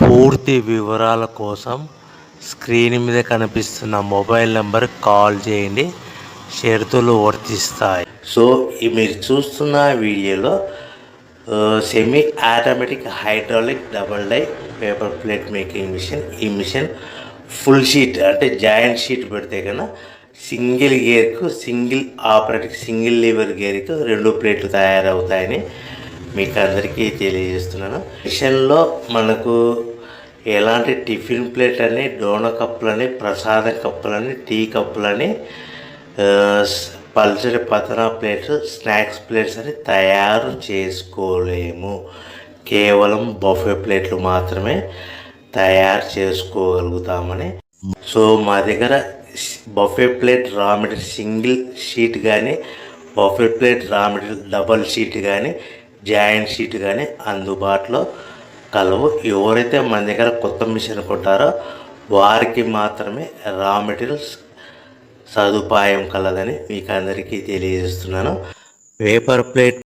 పూర్తి వివరాల కోసం స్క్రీన్ మీద కనిపిస్తున్న మొబైల్ నెంబర్ కాల్ చేయండి. షరతులు వర్తిస్తాయి. సో మీరు చూస్తున్న వీడియోలో semi automatic hydraulic double die paper plate making machine. ఈ మిషన్ ఫుల్ షీట్ అంటే జాయింట్ షీట్ పెడితే కన్నా సింగిల్ గేర్కు సింగిల్ ఆపరేటింగ్ సింగిల్ లీవర్ గేర్కు 2 ప్లేట్లు తయారవుతాయని మీకు అందరికీ తెలియజేస్తున్నాను. మిషన్లో మనకు ఎలాంటి టిఫిన్ ప్లేట్ అని, డోన కప్పులని, ప్రసాదం కప్పులని, టీ కప్పులని, పల్చడి పతన ప్లేట్స్, స్నాక్స్ ప్లేట్స్ అని తయారు చేసుకోలేము. కేవలం బఫే ప్లేట్లు మాత్రమే తయారు చేసుకోగలుగుతామని. సో మా దగ్గర buffet plate raw material single sheet కానీ, buffet plate raw material double sheet కానీ, జాయింట్ షీట్ కానీ అందుబాటులో కలవు. ఎవరైతే మన దగ్గర కొత్త మిషన్ కొంటారో వారికి మాత్రమే రా మెటీరియల్స్ సదుపాయం కలదని మీకు అందరికీ తెలియజేస్తున్నాను. Paper plate